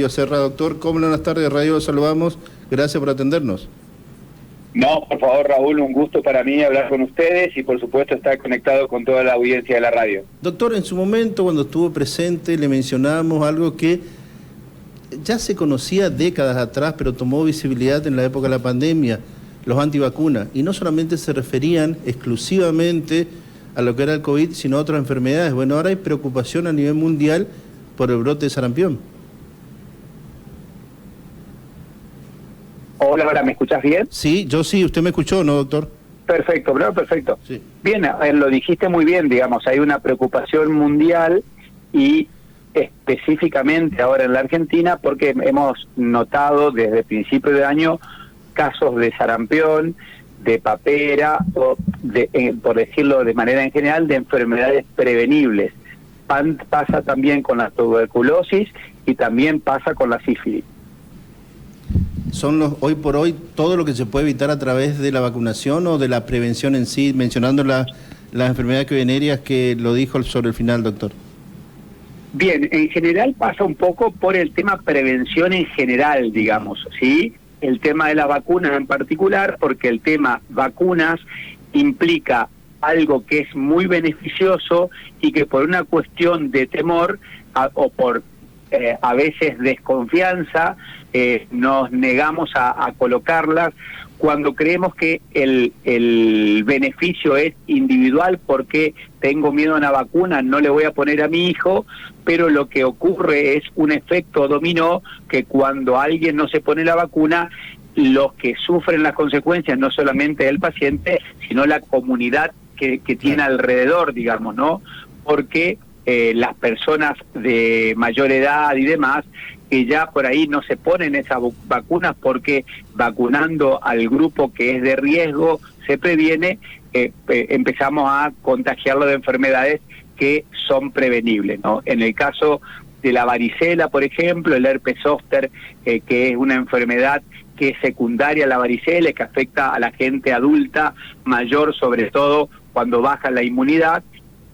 Serra, doctor. ¿Cómo buenas tardes, Radio? Lo saludamos. Gracias por atendernos. No, por favor, Raúl, un gusto para mí hablar con ustedes y por supuesto estar conectado con toda la audiencia de la radio. Doctor, en su momento, cuando estuvo presente, le mencionábamos algo que ya se conocía décadas atrás, pero tomó visibilidad en la época de la pandemia, los antivacunas. Y no solamente se referían exclusivamente a lo que era el COVID, sino a otras enfermedades. Bueno, ahora hay preocupación a nivel mundial por el brote de sarampión. Hola, ¿me escuchás bien? Sí, yo sí. ¿Usted me escuchó, no, doctor? Perfecto, perfecto. Sí. Bien, lo dijiste muy bien, digamos, hay una preocupación mundial y específicamente ahora en la Argentina porque hemos notado desde el principio de año casos de sarampión, de papera, o por decirlo de manera en general, de enfermedades prevenibles. Pasa también con la tuberculosis y también pasa con la sífilis. Son hoy por hoy todo lo que se puede evitar a través de la vacunación o de la prevención en sí, mencionando las enfermedades venéreas que lo dijo sobre el final, doctor. Bien, en general pasa un poco por el tema prevención en general, digamos, ¿sí? El tema de las vacunas en particular, porque el tema vacunas implica algo que es muy beneficioso y que por una cuestión de temor o por a veces desconfianza, nos negamos a colocarlas cuando creemos que el beneficio es individual porque tengo miedo a una vacuna, no le voy a poner a mi hijo, pero lo que ocurre es un efecto dominó que cuando alguien no se pone la vacuna, los que sufren las consecuencias no solamente el paciente, sino la comunidad que tiene alrededor, digamos, ¿no? Porque las personas de mayor edad y demás, que ya por ahí no se ponen esas vacunas porque vacunando al grupo que es de riesgo se previene, empezamos a contagiarlo de enfermedades que son prevenibles, ¿no? En el caso de la varicela, por ejemplo, el herpes zóster, que es una enfermedad que es secundaria a la varicela, que afecta a la gente adulta, mayor sobre todo cuando baja la inmunidad,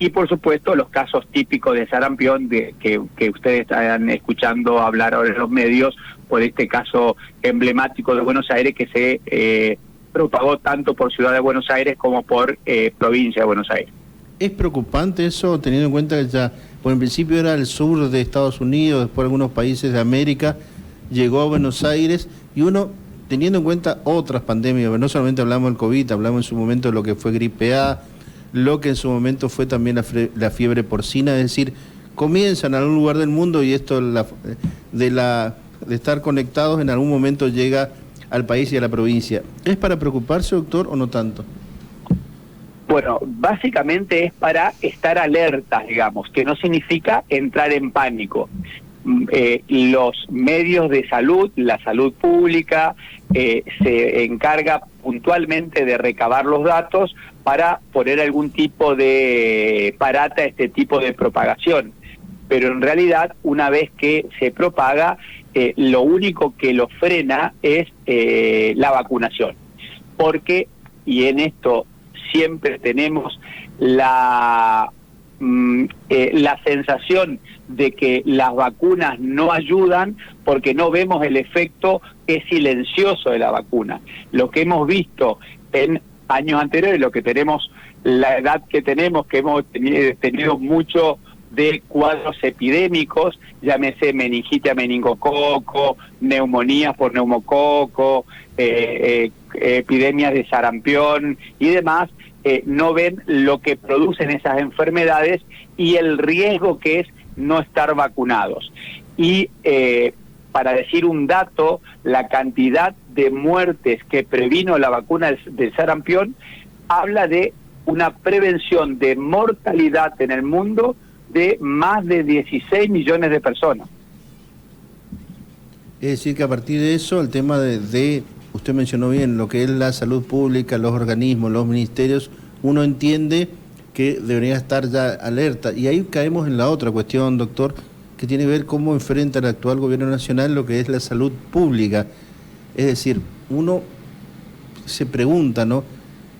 y por supuesto los casos típicos de sarampión que ustedes están escuchando hablar ahora en los medios, por este caso emblemático de Buenos Aires que se propagó tanto por Ciudad de Buenos Aires como por provincia de Buenos Aires. ¿Es preocupante eso, teniendo en cuenta que ya, por en principio era el sur de Estados Unidos, después algunos países de América, llegó a Buenos Aires y uno, teniendo en cuenta otras pandemias, no solamente hablamos del COVID, hablamos en su momento de lo que fue gripe A, lo que en su momento fue también la fiebre porcina, es decir, comienzan en algún lugar del mundo y esto de estar conectados en algún momento llega al país y a la provincia. ¿Es para preocuparse, doctor, o no tanto? Bueno, básicamente es para estar alertas, digamos, que no significa entrar en pánico. Los medios de salud, la salud pública, se encarga puntualmente de recabar los datos para poner algún tipo de parata a este tipo de propagación. Pero en realidad, una vez que se propaga, lo único que lo frena es la vacunación. Porque, y en esto siempre tenemos la sensación de que las vacunas no ayudan porque no vemos el efecto que es silencioso de la vacuna. Lo que hemos visto en años anteriores, lo que tenemos, la edad que tenemos, que hemos tenido mucho de cuadros epidémicos, llámese meningitis a meningococo, neumonías por neumococo, epidemias de sarampión y demás, no ven lo que producen esas enfermedades y el riesgo que es no estar vacunados. Y para decir un dato, la cantidad de muertes que previno la vacuna del sarampión habla de una prevención de mortalidad en el mundo de más de 16 millones de personas. Es decir, que a partir de eso, el tema de usted mencionó bien, lo que es la salud pública, los organismos, los ministerios, uno entiende que debería estar ya alerta. Y ahí caemos en la otra cuestión, doctor, que tiene que ver cómo enfrenta el actual gobierno nacional lo que es la salud pública. Es decir, uno se pregunta, ¿no?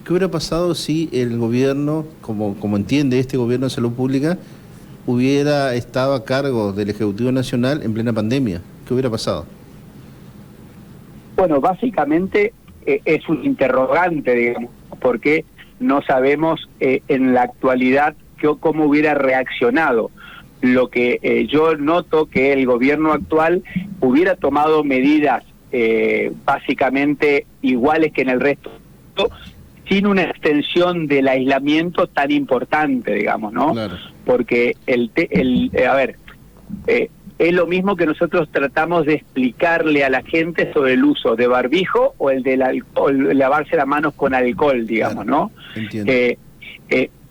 ¿Qué hubiera pasado si el gobierno, como entiende este gobierno de salud pública, hubiera estado a cargo del Ejecutivo Nacional en plena pandemia? ¿Qué hubiera pasado? Bueno, básicamente es un interrogante, digamos, porque no sabemos en la actualidad cómo hubiera reaccionado. Lo que yo noto que el gobierno actual hubiera tomado medidas básicamente iguales que en el resto, sin una extensión del aislamiento tan importante, digamos, ¿no? Claro. Porque es lo mismo que nosotros tratamos de explicarle a la gente sobre el uso de barbijo o el del alcohol, lavarse las manos con alcohol, digamos, claro, ¿no? Entiendo.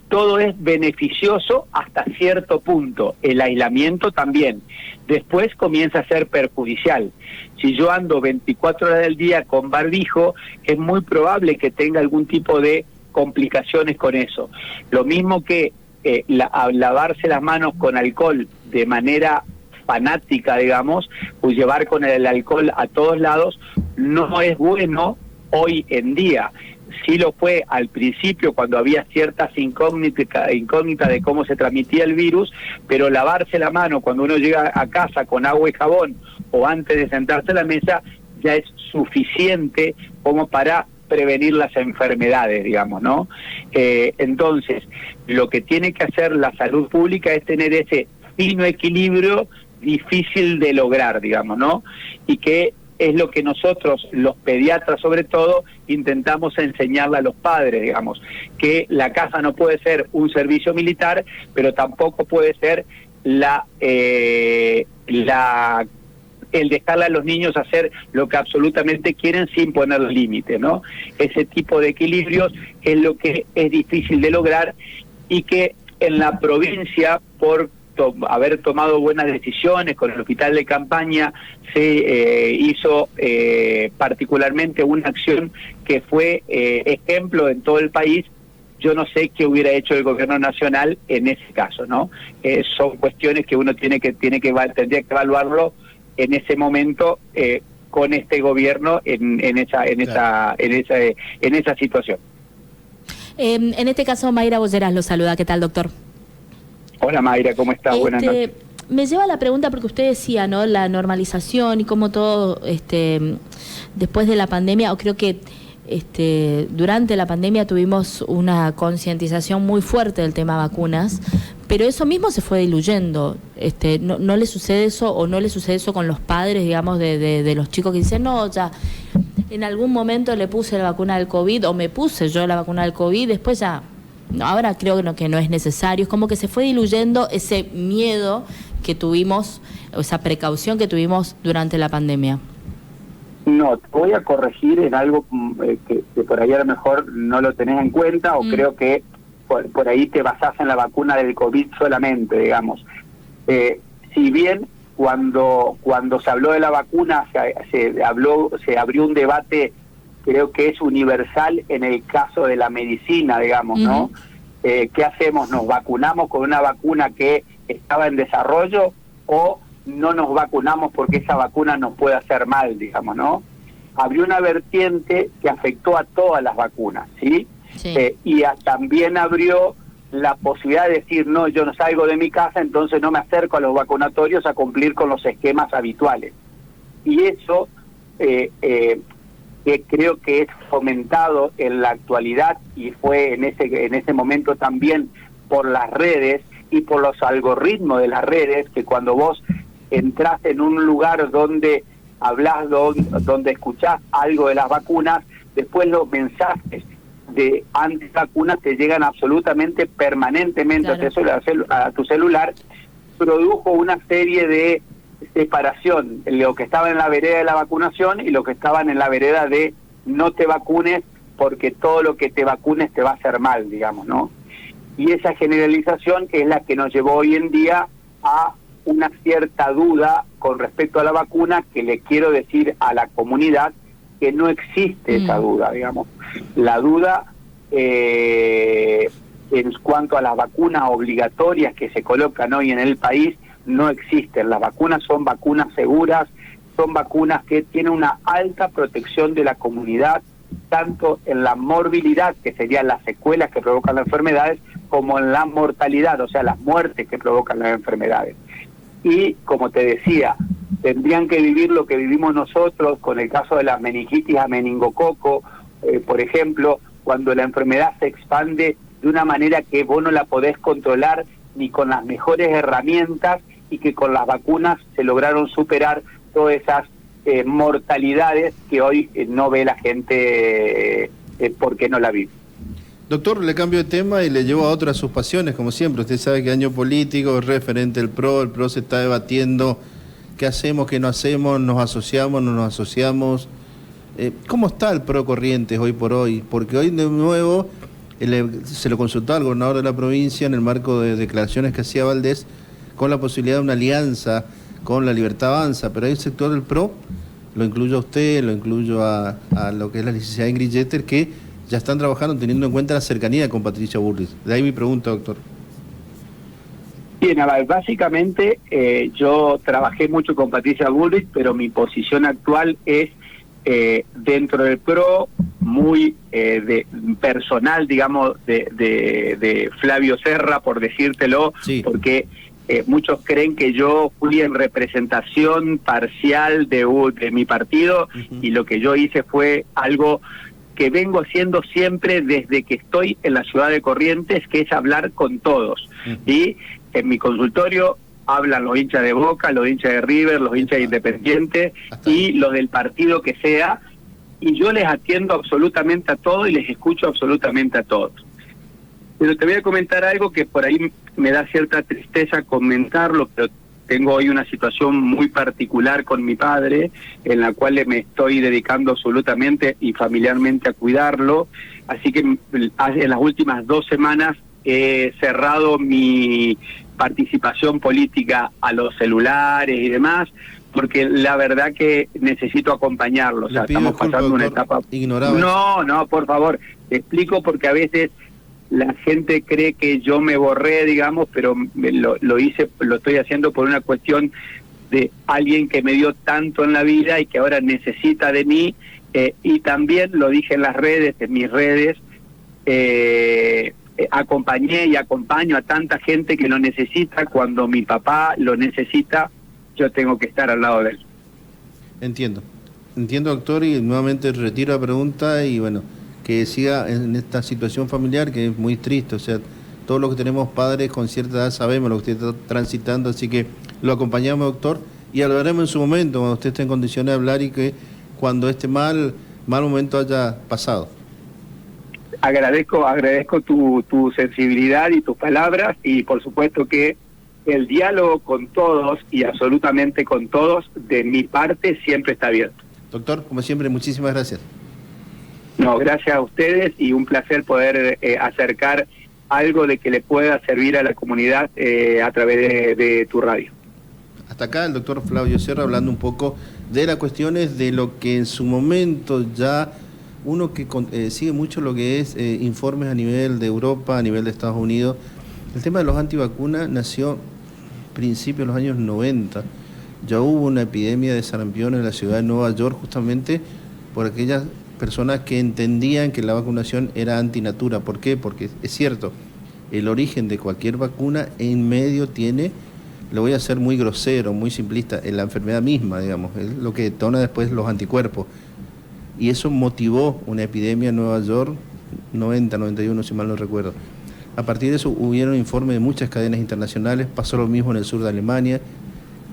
Todo es beneficioso hasta cierto punto, el aislamiento también. Después comienza a ser perjudicial. Si yo ando 24 horas del día con barbijo, es muy probable que tenga algún tipo de complicaciones con eso. Lo mismo que lavarse las manos con alcohol de manera fanática, digamos, pues llevar con el alcohol a todos lados, no es bueno hoy en día. Sí lo fue al principio cuando había ciertas incógnitas de cómo se transmitía el virus, pero lavarse la mano cuando uno llega a casa con agua y jabón o antes de sentarse a la mesa ya es suficiente como para prevenir las enfermedades, digamos, ¿no? Entonces, lo que tiene que hacer la salud pública es tener ese fino equilibrio difícil de lograr, digamos, ¿no? Y que es lo que nosotros, los pediatras sobre todo, intentamos enseñarle a los padres, digamos, que la casa no puede ser un servicio militar, pero tampoco puede ser el dejarle a los niños hacer lo que absolutamente quieren sin poner límite, ¿no? Ese tipo de equilibrios es lo que es difícil de lograr y que en la provincia, por haber tomado buenas decisiones con el hospital de campaña, se hizo particularmente una acción que fue ejemplo en todo el país. Yo no sé qué hubiera hecho el gobierno nacional en ese caso, ¿no? Son cuestiones que uno tendría que evaluarlo en ese momento con este gobierno en esa situación. En este caso, Mayra Bolleras lo saluda. ¿Qué tal, doctor? Hola Mayra, ¿cómo estás? Buenas noches. Me lleva la pregunta porque usted decía, ¿no? La normalización y cómo todo, después de la pandemia, o creo que durante la pandemia tuvimos una concientización muy fuerte del tema vacunas, pero eso mismo se fue diluyendo. ¿No le sucede eso o no le sucede eso con los padres, digamos, de los chicos que dicen, no, ya en algún momento le puse la vacuna del COVID o me puse yo la vacuna del COVID, después ya... Ahora creo que no es necesario, es como que se fue diluyendo ese miedo que tuvimos, esa precaución que tuvimos durante la pandemia. No, te voy a corregir en algo que por ahí a lo mejor no lo tenés en cuenta o creo que por ahí te basás en la vacuna del COVID solamente, digamos. Si bien cuando se habló de la vacuna se abrió un debate, creo que es universal en el caso de la medicina, digamos, ¿no? ¿Qué hacemos? ¿Nos vacunamos con una vacuna que estaba en desarrollo o no nos vacunamos porque esa vacuna nos puede hacer mal, digamos, ¿no? Abrió una vertiente que afectó a todas las vacunas, ¿sí? Sí. También abrió la posibilidad de decir, no, yo no salgo de mi casa, entonces no me acerco a los vacunatorios a cumplir con los esquemas habituales. Y eso... que creo que es fomentado en la actualidad y fue en ese momento también por las redes y por los algoritmos de las redes, que cuando vos entrás en un lugar donde hablás, donde escuchás algo de las vacunas, después los mensajes de antivacunas te llegan absolutamente permanentemente, claro, a tu celular, produjo una serie de separación, lo que estaba en la vereda de la vacunación y lo que estaban en la vereda de no te vacunes porque todo lo que te vacunes te va a hacer mal, digamos, ¿no? Y esa generalización es la que nos llevó hoy en día a una cierta duda con respecto a la vacuna, que le quiero decir a la comunidad que no existe esa duda, digamos. La duda en cuanto a las vacunas obligatorias que se colocan hoy en el país no existen. Las vacunas son vacunas seguras, son vacunas que tienen una alta protección de la comunidad, tanto en la morbilidad, que serían las secuelas que provocan las enfermedades, como en la mortalidad, o sea, las muertes que provocan las enfermedades. y, como te decía, tendrían que vivir lo que vivimos nosotros con el caso de la meningitis a meningococo, por ejemplo, cuando la enfermedad se expande de una manera que vos no la podés controlar ni con las mejores herramientas, y que con las vacunas se lograron superar todas esas mortalidades que hoy no ve la gente porque no la vive. Doctor, le cambio de tema y le llevo a otras sus pasiones, como siempre. Usted sabe que año político, es referente el PRO se está debatiendo qué hacemos, qué no hacemos, nos asociamos, no nos asociamos. ¿Cómo está el PRO Corrientes hoy por hoy? Porque hoy de nuevo se lo consultó al gobernador de la provincia en el marco de declaraciones que hacía Valdés con la posibilidad de una alianza con la Libertad Avanza, pero hay un sector del PRO, lo incluyo a usted, lo incluyo a lo que es la licenciada Ingrid Jeter, que ya están trabajando teniendo en cuenta la cercanía con Patricia Bullrich. De ahí mi pregunta, doctor. Bien, a ver, básicamente yo trabajé mucho con Patricia Bullrich, pero mi posición actual es dentro del PRO, muy personal, digamos, de Flavio Serra, por decírtelo, sí. Porque muchos creen que yo fui en representación parcial de mi partido, y lo que yo hice fue algo que vengo haciendo siempre desde que estoy en la ciudad de Corrientes, que es hablar con todos. Y en mi consultorio hablan los hinchas de Boca, los hinchas de River, los hinchas de Independiente y los del partido que sea, y yo les atiendo absolutamente a todos y les escucho absolutamente a todos. Pero te voy a comentar algo que por ahí me da cierta tristeza comentarlo, pero tengo hoy una situación muy particular con mi padre, en la cual me estoy dedicando absolutamente y familiarmente a cuidarlo, así que en las últimas 2 semanas he cerrado mi participación política a los celulares y demás, porque la verdad que necesito acompañarlo. O sea, estamos pasando una etapa... No, por favor, te explico, porque a veces la gente cree que yo me borré, digamos, pero lo estoy haciendo por una cuestión de alguien que me dio tanto en la vida y que ahora necesita de mí, y también lo dije en las redes, en mis redes, acompañé y acompaño a tanta gente que lo necesita. Cuando mi papá lo necesita, yo tengo que estar al lado de él. Entiendo, doctor, y nuevamente retiro la pregunta y bueno, que siga en esta situación familiar que es muy triste. O sea, todos los que tenemos padres con cierta edad sabemos lo que usted está transitando, así que lo acompañamos, doctor, y hablaremos en su momento, cuando usted esté en condiciones de hablar y que cuando este mal momento haya pasado. Agradezco tu sensibilidad y tus palabras, y por supuesto que el diálogo con todos y absolutamente con todos, de mi parte, siempre está abierto. Doctor, como siempre, muchísimas gracias. No, gracias a ustedes, y un placer poder acercar algo de que le pueda servir a la comunidad a través de tu radio. Hasta acá el doctor Flavio Serra hablando un poco de las cuestiones de lo que en su momento ya uno que sigue mucho lo que es informes a nivel de Europa, a nivel de Estados Unidos. El tema de los antivacunas nació a principios de los años 90. Ya hubo una epidemia de sarampión en la ciudad de Nueva York, justamente por aquellas personas que entendían que la vacunación era antinatura. ¿Por qué? Porque es cierto, el origen de cualquier vacuna en medio tiene, lo voy a hacer muy grosero, muy simplista, en la enfermedad misma, digamos, es lo que detona después los anticuerpos. Y eso motivó una epidemia en Nueva York, 90, 91, si mal no recuerdo. A partir de eso hubieron informes de muchas cadenas internacionales, pasó lo mismo en el sur de Alemania,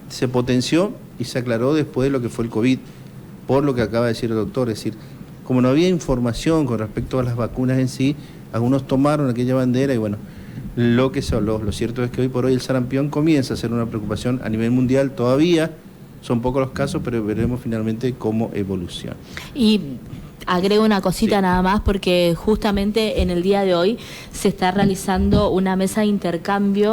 se potenció y se aclaró después de lo que fue el COVID, por lo que acaba de decir el doctor, es decir, como no había información con respecto a las vacunas en sí, algunos tomaron aquella bandera y bueno, lo que se habló. Lo cierto es que hoy por hoy el sarampión comienza a ser una preocupación a nivel mundial, todavía son pocos los casos, pero veremos finalmente cómo evoluciona. Y agrego una cosita nada más, porque justamente en el día de hoy se está realizando una mesa de intercambio